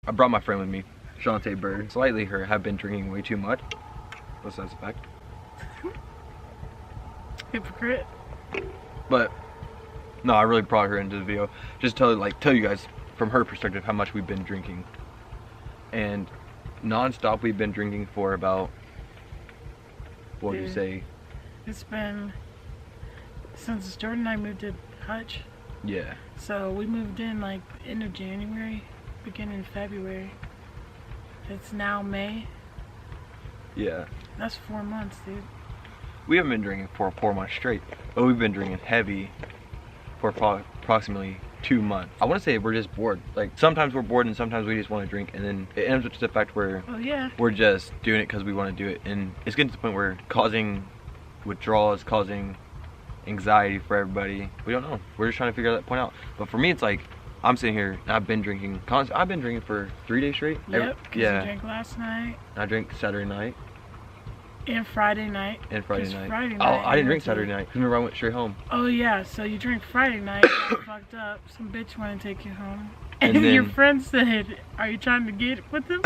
I brought my friend with me, Shantae Bird. Slightly her have been drinking way too much. What's that fact? Hypocrite. But no, I really brought her into the video just to tell you guys from her perspective how much we've been drinking. And non-stop we've been drinking for about, what would you say? It's been since Jordan and I moved to Hutch. Yeah. So we moved in like end of January, beginning of February. It's now May. Yeah. That's 4 months, dude. We haven't been drinking for 4 months straight, but we've been drinking heavy for approximately 2 months. I want to say we're just bored. Like sometimes we're bored and sometimes we just want to drink, and then it ends up to the fact where we're just doing it because we want to do it, and it's getting to the point where causing withdrawals, causing anxiety for everybody. We don't know. We're just trying to figure that point out. But for me, it's like I'm sitting here and I've been drinking. I've been drinking for 3 days straight. Yep. Yeah. You drank last night. I drank Saturday night. And Friday night. And Friday night. Friday Oh, night, I didn't drink Saturday night. Remember, I went straight home. Oh yeah, so you drank Friday night, got fucked up. Some bitch wanted to take you home. And then your friend said, "Are you trying to get with him?"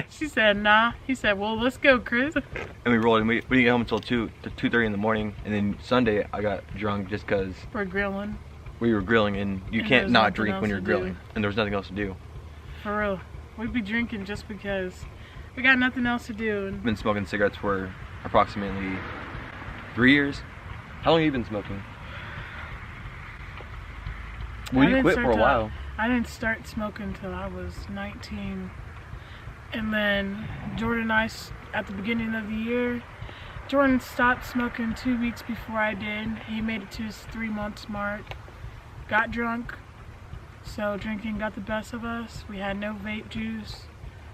She said, "Nah." He said, "Well, let's go, Chris." And we rolled, and we didn't get home until 2:30 in the morning. And then Sunday, I got drunk just because we're grilling. We were grilling, and you can't not drink when you're grilling. And there was nothing else to do. For real. We'd be drinking just because we got nothing else to do. I've been smoking cigarettes for approximately 3 years. How long have you been smoking? Well, you quit for a while. I didn't start smoking until I was 19. And then Jordan and I, at the beginning of the year, Jordan stopped smoking 2 weeks before I did. He made it to his 3 months mark. Got drunk. So drinking got the best of us. We had no vape juice.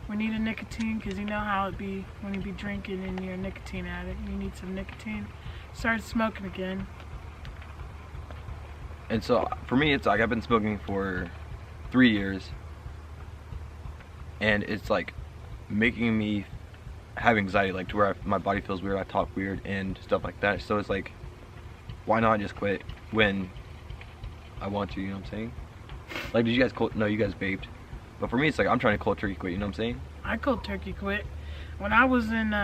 We needed nicotine because you know how it be when you be drinking and you're a nicotine addict. You need some nicotine. Started smoking again. And so for me, it's like I've been smoking for 3 years, and it's like making me have anxiety, like to where my body feels weird, I talk weird and stuff like that. So it's like, why not just quit when I want to, you know what I'm saying? Like, did you guys no, you guys vaped, but for me it's like I'm trying to cold turkey quit, you know what I'm saying? I cold turkey quit when I was in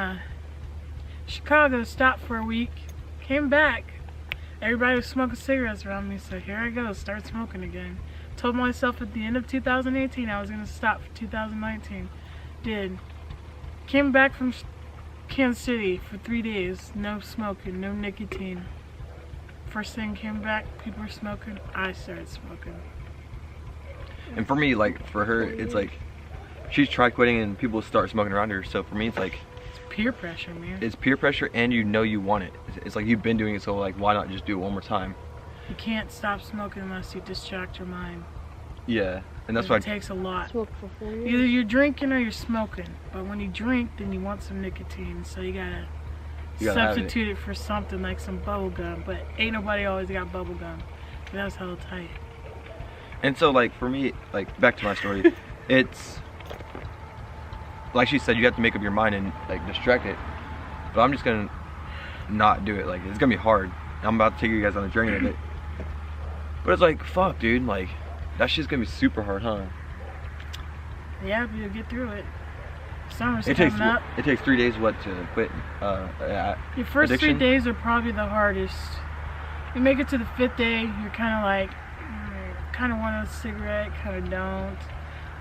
Chicago. Stopped for a week, came back, everybody was smoking cigarettes around me, so here I go, start smoking again. Told myself at the end of 2018 I was going to stop for 2019. Did. Came back from Kansas City for 3 days, no smoking, no nicotine. First thing came back, people were smoking, I started smoking. And for me, like, for her, it's like she's tried quitting and people start smoking around her. So for me, it's like it's peer pressure, man. It's peer pressure, and you know you want it. It's like you've been doing it, so like why not just do it one more time? You can't stop smoking unless you distract your mind. Yeah, and that's why it takes a lot. Smoke for 4 years. Either you're drinking or you're smoking, but when you drink, then you want some nicotine, so you gotta substitute it for something like some bubble gum. But ain't nobody always got bubble gum. That's hella tight. And so, like, for me, like, back to my story, it's like she said, you have to make up your mind and like distract it. But I'm just gonna not do it. Like, it's gonna be hard. I'm about to take you guys on a journey of it. But it's like, fuck, dude. Like, that shit's gonna be super hard, huh? Yeah, but you'll get through it. Summer's coming up. It takes 3 days, what, to quit your first addiction? 3 days are probably the hardest. You make it to the 5th day, you're kind of like, kind of want a cigarette, kind of don't.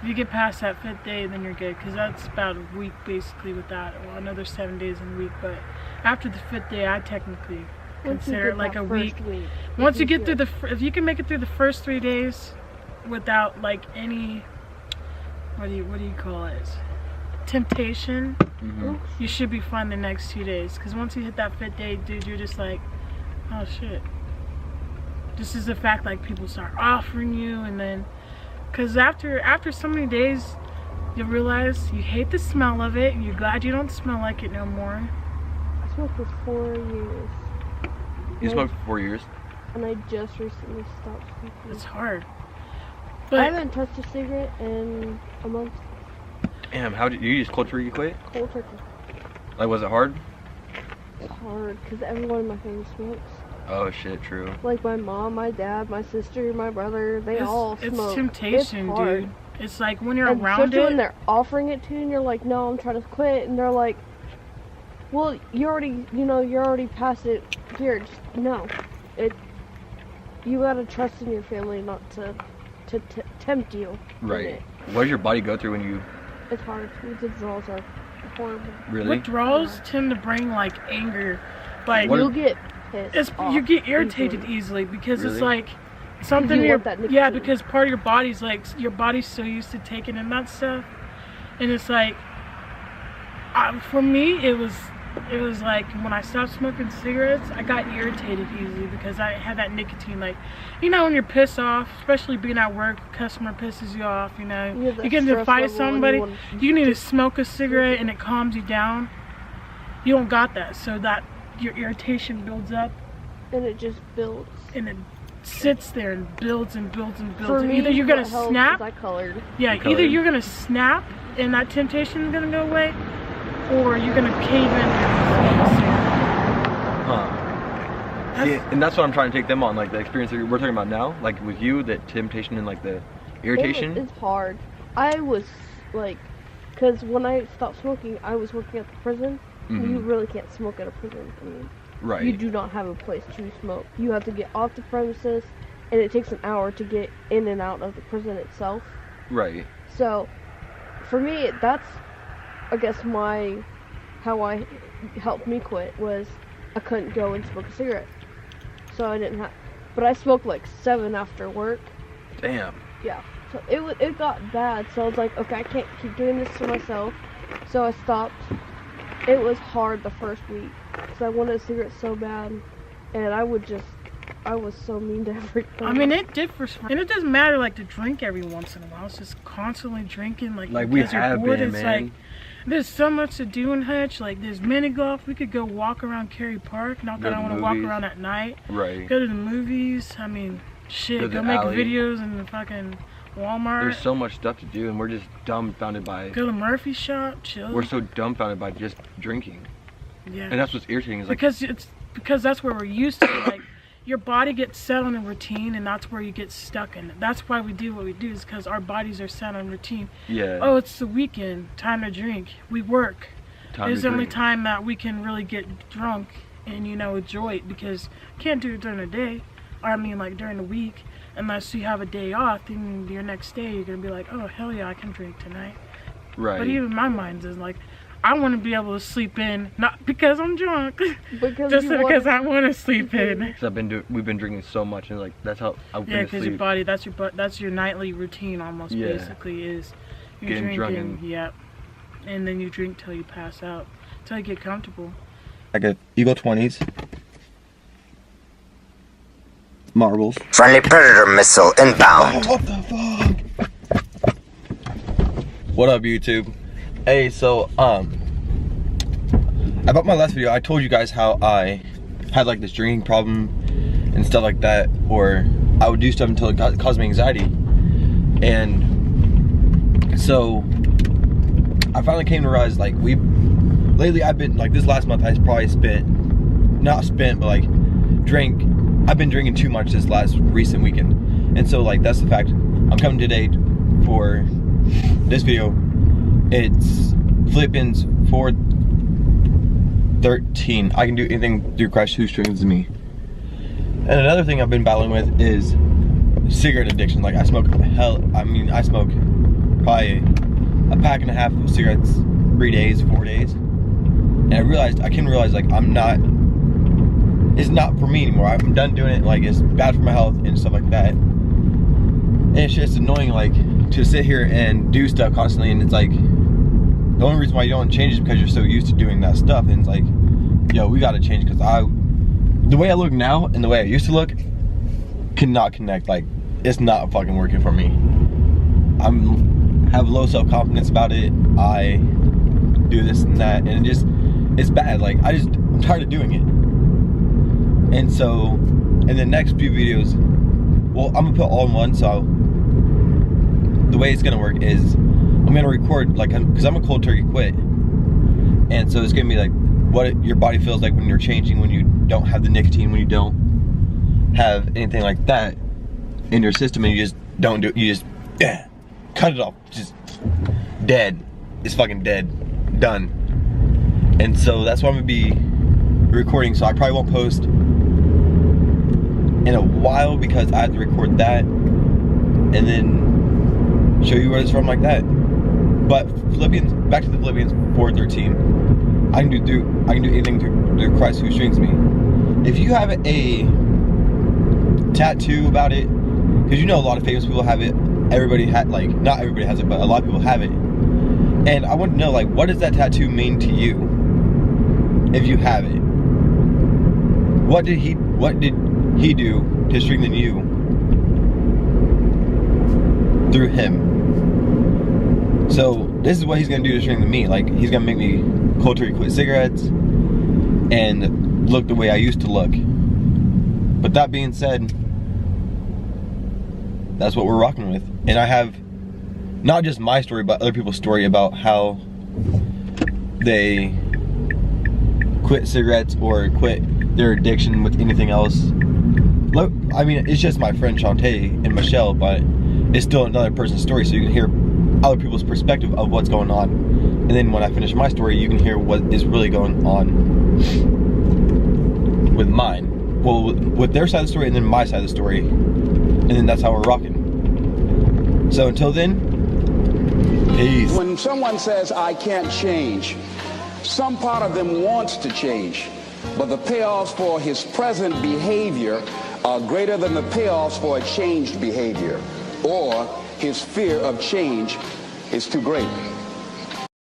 If you get past that 5th day, then you're good, because that's about a week basically without it. Well, another 7 days in a week, but after the 5th day, I technically consider it like a week. Once you get through if you can make it through the first 3 days without like any, what do you call it? Temptation, you should be fine the next 2 days. Because once you hit that 5th day, dude, you're just like, oh shit. This is the fact, like, people start offering you, and then, because after so many days, you realize you hate the smell of it, and you're glad you don't smell like it no more. I smoked for 4 years. You smoked for 4 years? And I just recently stopped smoking. It's hard. But I haven't touched a cigarette in a month. Damn, how did you just cold turkey quit? Cold turkey. Like, was it hard? It's hard, because everyone in my family smokes. Oh shit, true. Like my mom, my dad, my sister, my brother, they all smoke. It's temptation, dude. It's like when you're And around especially when it. they're offering it to you and you're like, no, I'm trying to quit, and they're like, well, you're already past it. Here, just no. You gotta trust in your family not to tempt you. Right. What does your body go through when you? It's hard. Withdrawals are horrible. Really? Withdrawals tend to bring like anger, like You'll get pissed off you get irritated easily because it's Really? like something You in your want that nicotine. yeah, because part of your body's like your body's so used to taking in that stuff, and it's like for me it was like when I stopped smoking cigarettes, I got irritated easily because I had that nicotine. Like, you know, when you're pissed off, especially being at work, customer pisses you off, you know, you get into a fight with somebody, you need to smoke a cigarette and it calms you down. You don't got that, so that your irritation builds up And it just builds. and it sits there and builds and builds and builds. For And me, either you're gonna what helped snap, is I colored. yeah, You either colored? you're gonna snap and that temptation is gonna go away, or you're gonna cave in there. Huh. See, and that's what I'm trying to take them on, like the experience that we're talking about now, like with you, the temptation and like the irritation. It's hard. I was like, because when I stopped smoking, I was working at the prison. Mhm. You really can't smoke at a prison. I mean, Right. you do not have a place to smoke. You have to get off the premises, and it takes an hour to get in and out of the prison itself. Right. So, for me, that's, I guess, how I helped me quit was I couldn't go and smoke a cigarette. So I didn't have, but I smoked like 7 after work. Damn. Yeah. So it got bad. So I was like, okay, I can't keep doing this to myself. So I stopped. It was hard the first week because I wanted a cigarette so bad, and I was so mean to everybody. I mean, it differs, and it doesn't matter like to drink every once in a while. It's just constantly drinking, like Like we because you're have bored. been, It's man. like there's so much to do in Hutch. Like there's mini golf. We could go walk around Cary Park. Not Go that to I want to the walk movies. around at night. Right. Go to the movies. I mean, shit. Go to Go the make alley. videos in the fucking Walmart. There's so much stuff to do, and we're just dumbfounded by. Go to Murphy's shop. Chill. We're so dumbfounded by just drinking, yeah. and that's what's irritating. Is like, because that's where we're used to. Like your body gets set on a routine, and that's where you get stuck in. That's why we do what we do, is because our bodies are set on routine. yeah. Oh, it's the weekend, time to drink. We work. Time It's to the only drink. time that we can really get drunk and, you know, enjoy it, because you can't do it during the day. Or I mean, like during the week, unless you have a day off. Then your next day you're gonna be like, oh hell yeah, I can drink tonight. Right. But even my mind is like, I want to be able to sleep in, not because I'm drunk, because just you because want- I want to sleep in. Cause we've been drinking so much, and like that's how I'm Yeah, gonna because your sleep. body, that's your nightly routine almost. Yeah. Basically is you're Getting drinking. drunk and- Yep. And then you drink till you pass out, till you get comfortable. I got Eagle 20s, marbles. Friendly Predator missile inbound. What the fuck? What up, YouTube? Hey, so about my last video, I told you guys how I had like this drinking problem and stuff like that, or I would do stuff until it caused me anxiety. And so I finally came to realize, like, lately I've been, like, this last month I've probably I've been drinking too much this last recent weekend. And so, like, that's the fact. I'm coming today for this video. It's Philippians 4:13. I can do anything through Christ who strengthens me. And another thing I've been battling with is cigarette addiction. Like, I smoke probably a pack and a half of cigarettes 3 days, 4 days. And I came to realize, like, it's not for me anymore. I'm done doing it. Like, it's bad for my health and stuff like that. And it's just annoying, like, to sit here and do stuff constantly, and it's like, the only reason why you don't change is because you're so used to doing that stuff. And it's like, yo, we gotta change, because the way I look now and the way I used to look cannot connect. Like, it's not fucking working for me. Have low self-confidence about it. I do this and that, and it's bad. Like, I'm tired of doing it. And so in the next few videos, well, I'm gonna put all in one. So the way it's gonna work is I'm gonna record, like, because I'm a cold turkey quit, and so it's gonna be like what your body feels like when you're changing, when you don't have the nicotine, when you don't have anything like that in your system, and you just don't do it. You just cut it off, just dead. It's fucking dead, done. And so that's why I'm gonna be recording. So I probably won't post in a while because I have to record that and then show you where it's from like that. But back to the Philippians 4:13. I can do anything through Christ who strengthens me. If you have a tattoo about it, because you know a lot of famous people have it. Everybody like not everybody has it, but a lot of people have it. And I want to know, like, what does that tattoo mean to you? If you have it, what did he do to strengthen you through him? So this is what he's gonna do to strengthen me. Like, he's gonna make me cold turkey quit cigarettes and look the way I used to look. But that being said, that's what we're rocking with. And I have not just my story, but other people's story about how they quit cigarettes or quit their addiction with anything else. Look, I mean, it's just my friend Shantae and Michelle, but it's still another person's story, so you can hear other people's perspective of what's going on. And then when I finish my story, you can hear what is really going on with mine. Well, with their side of the story and then my side of the story. And then that's how we're rocking. So until then, peace. When someone says, I can't change, some part of them wants to change, but the payoffs for his present behavior are greater than the payoffs for a changed behavior, or his fear of change is too great.